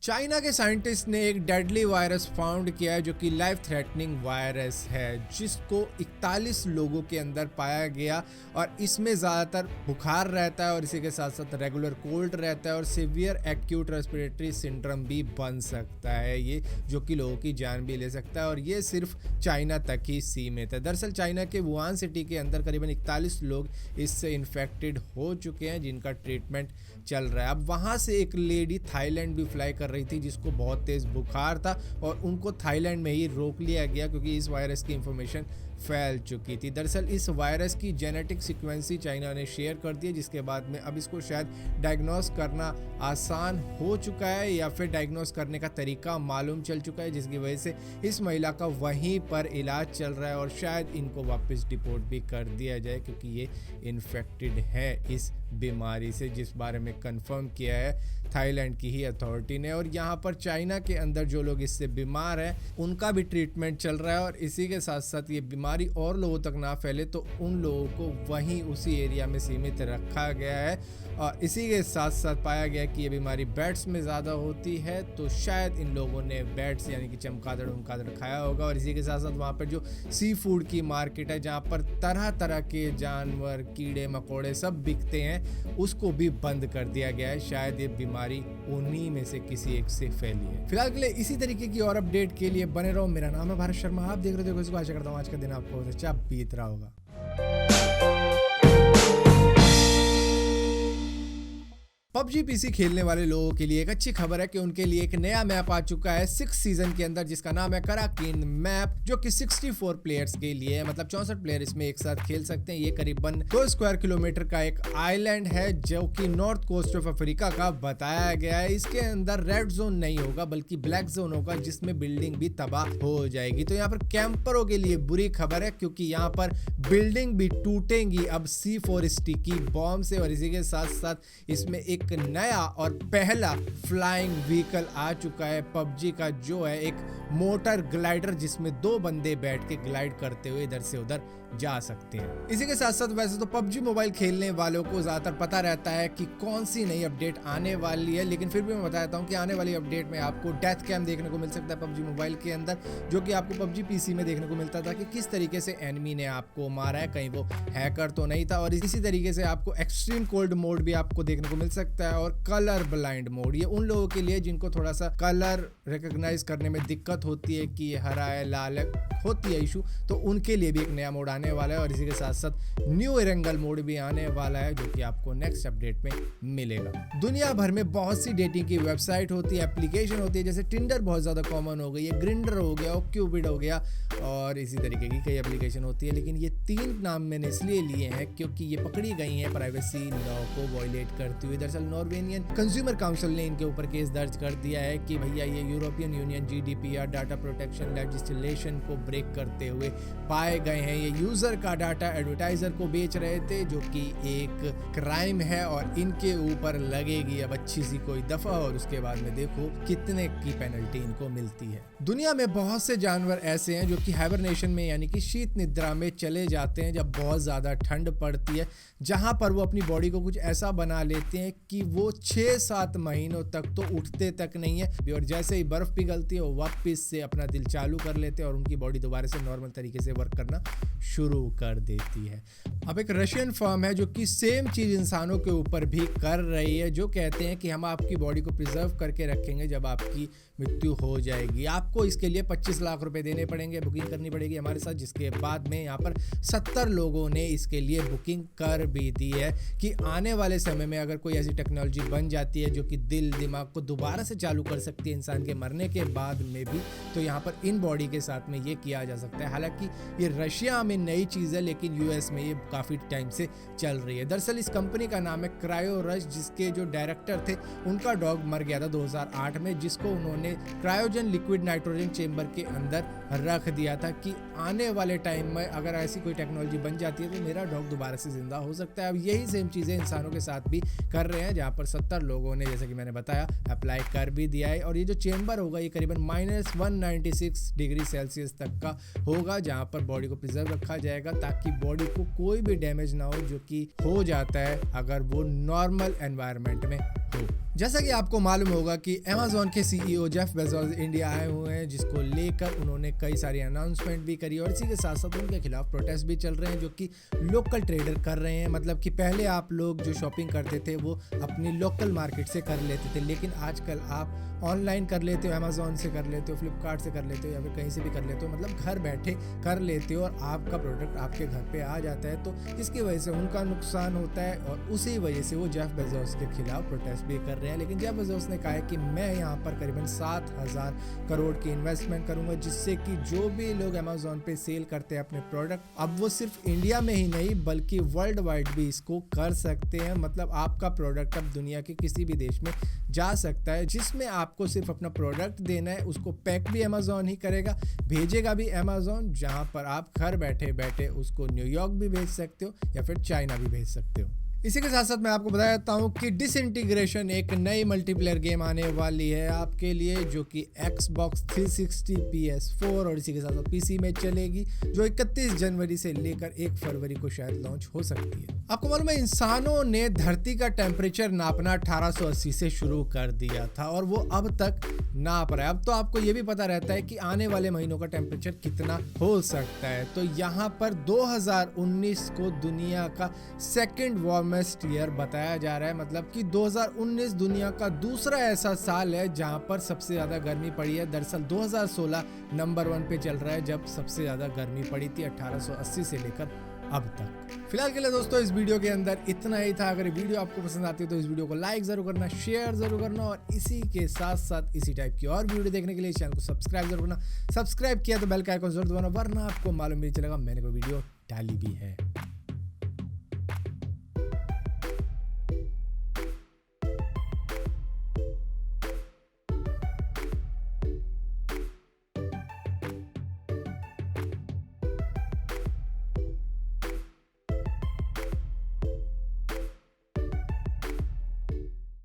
China के scientist ने एक डेडली वायरस फाउंड किया है जो कि लाइफ थ्रेटनिंग वायरस है, जिसको 41 लोगों के अंदर पाया गया और इसमें ज़्यादातर बुखार रहता है और इसी के साथ साथ रेगुलर कोल्ड रहता है और सीवियर एक्यूट रेस्पिरेटरी सिंड्रोम भी बन सकता है ये, जो कि लोगों की जान भी ले सकता है और ये सिर्फ चाइना तक ही सीमित है। दरअसल चाइना के वुहान सिटी के अंदर करीबन 41 लोग इससे इन्फेक्टेड हो चुके हैं जिनका ट्रीटमेंट चल रहा है। अब वहाँ से एक लेडी थाईलैंड भी फ्लाई कर रही थी जिसको बहुत तेज़ बुखार था और उनको थाईलैंड में ही रोक लिया गया क्योंकि इस वायरस की इंफॉर्मेशन फैल चुकी थी। दरअसल इस वायरस की जेनेटिक सीक्वेंसी चाइना ने शेयर कर दी है, जिसके बाद में अब इसको शायद डायग्नोस करना आसान हो चुका है या फिर डायग्नोस करने का तरीका मालूम चल चुका है, जिसकी वजह से इस महिला का वहीं पर इलाज चल रहा है और शायद इनको वापस डिपोर्ट भी कर दिया जाए क्योंकि ये इन्फेक्टेड है इस बीमारी से, जिस बारे में कंफर्म किया है थाईलैंड की ही अथॉरिटी ने। और यहाँ पर चाइना के अंदर जो लोग इससे बीमार हैं उनका भी ट्रीटमेंट चल रहा है और इसी के साथ साथ ये बीमारी और लोगों तक ना फैले तो उन लोगों को वहीं उसी एरिया में सीमित रखा गया है। और इसी के साथ साथ पाया गया कि ये बीमारी बैट्स में ज़्यादा होती है, तो शायद इन लोगों ने बैट्स यानी कि चमगादड़ उमगादड़ खाया होगा। और इसी के साथ साथ वहाँ पर जो सी फूड की मार्केट है जहाँ पर तरह तरह के जानवर, कीड़े मकोड़े सब बिकते हैं, उसको भी बंद कर दिया गया है। शायद ये बीमारी उन्हीं में से किसी एक से फैली है। फिलहाल के लिए इसी तरीके की और अपडेट के लिए बने रहो। मेरा नाम है भारत शर्मा, आप देख रहे हो इसको। आशा करता हूँ आज का दिन आपको बहुत अच्छा बीत रहा होगा। पबजी पीसी खेलने वाले लोगों के लिए एक अच्छी खबर है कि उनके लिए एक नया मैप आ चुका है 6 सीजन के अंदर, जिसका नाम है कराकीन मैप, जो कि 64 प्लेयर्स के लिए है। मतलब 64 प्लेयर इसमें एक साथ खेल सकते हैं। ये करीबन 2 स्क्वायर किलोमीटर का एक आइलैंड है जो कि नॉर्थ कोस्ट ऑफ अफ्रीका का बताया गया है। इसके अंदर रेड जोन नहीं होगा बल्कि ब्लैक जोन होगा, जिसमें बिल्डिंग भी तबाह हो जाएगी। तो यहाँ पर कैंपरों के लिए बुरी खबर है क्योंकि यहाँ पर बिल्डिंग भी टूटेंगी अब C4 स्टिकी बॉम्ब से। और इसी के साथ साथ इसमें एक नया और पहला फ्लाइंग व्हीकल आ चुका है पबजी का, जो है एक मोटर ग्लाइडर, जिसमें 2 बंदे बैठ के ग्लाइड करते हुए इधर से उधर जा सकते हैं। इसी के साथ साथ वैसे तो पबजी मोबाइल खेलने वालों को ज्यादातर पता रहता है कि कौन सी नई अपडेट आने वाली है, लेकिन फिर भी मैं बताता हूँ कि आने वाली अपडेट में आपको डेथ कैम देखने को मिल सकता है पबजी मोबाइल के अंदर, जो कि आपको पबजी पीसी में देखने को मिलता था कि किस तरीके से एनिमी ने आपको मारा है, कहीं वो हैकर तो नहीं था। और इसी तरीके से आपको एक्सट्रीम कोल्ड मोड भी आपको देखने को मिल सकता है और कलर ब्लाइंड मोड, ये उन लोगों के लिए जिनको थोड़ा सा कलर रिकॉग्नाइज करने में दिक्कत होती है कि ये हरा है लाल है, होती है इशू, तो उनके लिए भी एक नया मोड आने वाला है। और इसी के साथ साथ न्यू एरेंगल मोड भी आने वाला है जो कि आपको नेक्स्ट अपडेट में मिलेगा। दुनिया भर में बहुत सी डेटिंग की वेबसाइट होती है, एप्लीकेशन होती है, जैसे टिंडर बहुत ज्यादा कॉमन हो गई है, ग्रिंडर हो गया, क्यूपिड हो गया और इसी तरीके की कई एप्लीकेशन होती है। लेकिन ये 3 नाम मैंने इसलिए लिए हैं क्योंकि ये पकड़ी गई हैं प्राइवेसी लॉ को वायलेट करती हुई। दरअसल नॉर्वेनियन कंज्यूमर काउंसिल ने इनके ऊपर केस दर्ज कर दिया है कि भैया ये European union GDPR data protection legislation को ब्रेक करते हुए पाए गए हैं। ये यूजर का डाटा एडवर्टाइजर को बेच रहे थे, जो कि एक क्राइम है और इनके ऊपर लगेगी अब अच्छी सी कोई दफा और उसके बाद में देखो कितने की पेनल्टी इनको मिलती है। दुनिया में बहुत से जानवर ऐसे हैं जो कि हाइबरनेशन में यानी कि शीत निद्रा में चले जाते हैं जब बहुत ज्यादा ठंड पड़ती है, जहां पर वो अपनी बॉडी को कुछ ऐसा बना लेते हैं कि वो 6-7 महीनों तक तो उठते तक नहीं है और जैसे ही बर्फ पिघलती है वो वापस से अपना दिल चालू कर लेते हैं और उनकी बॉडी दोबारा से नॉर्मल तरीके से वर्क करना शुरू कर देती है। अब एक रशियन फर्म है जो कि सेम चीज इंसानों के ऊपर भी कर रही है, जो कहते हैं कि हम आपकी बॉडी को प्रिजर्व करके रखेंगे जब आपकी मृत्यु हो जाएगी। आपको इसके लिए 25 लाख रुपए देने पड़ेंगे, बुकिंग करनी पड़ेगी हमारे साथ, जिसके बाद में यहाँ पर 70 लोगों ने इसके लिए बुकिंग कर भी दी है कि आने वाले समय में अगर कोई ऐसी टेक्नोलॉजी बन जाती है जो कि दिल दिमाग को दोबारा से चालू कर सकती है इंसान के मरने के बाद में भी, तो यहाँ पर इन बॉडी के साथ में ये किया जा सकता है। हालांकि ये रशिया में नई चीज़ है लेकिन US में ये काफ़ी टाइम से चल रही है। दरअसल इस कंपनी का नाम है क्रायोरश, जिसके जो डायरेक्टर थे उनका डॉग मर गया था 2008 में, जिसको उन्होंने क्रायोजन लिक्विड नाइट्रोजन चेंबर के अंदर रख दिया था कि आने वाले टाइम में अगर ऐसी कोई टेक्नोलॉजी बन जाती है तो मेरा डॉग दोबारा से जिंदा हो सकता है। अब यही सेम चीज़ें इंसानों के साथ भी कर रहे हैं, जहाँ पर 70 लोगों ने, जैसा कि मैंने बताया, अप्लाई कर भी दिया है। और ये जो चेंबर होगा ये करीबन -196 डिग्री सेल्सियस तक का होगा, जहाँ पर बॉडी को प्रिजर्व रखा जाएगा ताकि बॉडी को कोई भी डैमेज ना हो जो कि हो जाता है अगर वो नॉर्मल एनवायरनमेंट में हो। जैसा कि आपको मालूम होगा कि Amazon के CEO जेफ बेजोस इंडिया आए हुए हैं, जिसको लेकर उन्होंने कई सारी अनाउंसमेंट भी करी और इसी के साथ साथ उनके खिलाफ प्रोटेस्ट भी चल रहे हैं जो कि लोकल ट्रेडर कर रहे हैं। मतलब कि पहले आप लोग जो शॉपिंग करते थे वो अपनी लोकल मार्केट से कर लेते थे, लेकिन आजकल आप ऑनलाइन कर लेते हो, Amazon से कर लेते हो, फ्लिपकार्ट से कर लेते हो या फिर कहीं से भी कर लेते हो। मतलब घर बैठे कर लेते हो और आपका प्रोडक्ट आपके घर पे आ जाता है। तो इसकी वजह से उनका नुकसान होता है और उसी वजह से वो जेफ बेजोस के खिलाफ प्रोटेस्ट भी कर रहे हैं। लेकिन जेफ बेजोस ने कहा है कि मैं यहाँ पर करीबन 7,000 करोड़ की इन्वेस्टमेंट करूंगा, जिससे कि जो भी लोग Amazon पे सेल करते हैं अपने प्रोडक्ट, अब वो सिर्फ इंडिया में ही नहीं बल्कि वर्ल्ड वाइड भी इसको कर सकते हैं। मतलब आपका प्रोडक्ट अब दुनिया के किसी भी देश में जा सकता है, जिसमें आपको सिर्फ अपना प्रोडक्ट देना है। उसको पैक भी Amazon ही करेगा, भेजेगा भी Amazon, जहां पर आप घर बैठे बैठे उसको न्यूयॉर्क भी भेज सकते हो या फिर चाइना भी भेज सकते हो। इसी के साथ साथ मैं आपको बता देता हूँ कि डिसइंटीग्रेशन एक नई मल्टीप्लेयर गेम आने वाली है आपके लिए, जो कि Xbox 360, PS4 और इसी के साथ साथ PC में चलेगी, जो 31 जनवरी से लेकर 1 फरवरी को शायद लॉन्च हो सकती है। आपको मालूम है इंसानों ने धरती का टेम्परेचर नापना 1880 से शुरू कर दिया था और वो अब तक नाप रहा है। अब तो आपको ये भी पता रहता है कि आने वाले महीनों का टेम्परेचर कितना हो सकता है। तो यहाँ पर 2019 को दुनिया का सेकेंड वार्मेस्ट ईयर बताया जा रहा है। मतलब कि 2019 दुनिया का दूसरा ऐसा साल है जहां पर सबसे ज्यादा गर्मी पड़ी है। दरअसल 2016 नंबर 1 पे चल रहा है जब सबसे ज्यादा गर्मी पड़ी थी 1880 से लेकर अब तक। फिलहाल के लिए दोस्तों इस वीडियो के अंदर इतना ही था। अगर वीडियो आपको पसंद आती है तो इस वीडियो को लाइक जरूर करना, शेयर जरूर करना और इसी के साथ साथ इसी टाइप की और वीडियो देखने के लिए चैनल को सब्सक्राइब जरूर करना। सब्सक्राइब किया तो बेल का आइकन जरूर दबाना, वरना आपको मालूम नहीं चलेगा मैंने कोई वीडियो डाली भी है।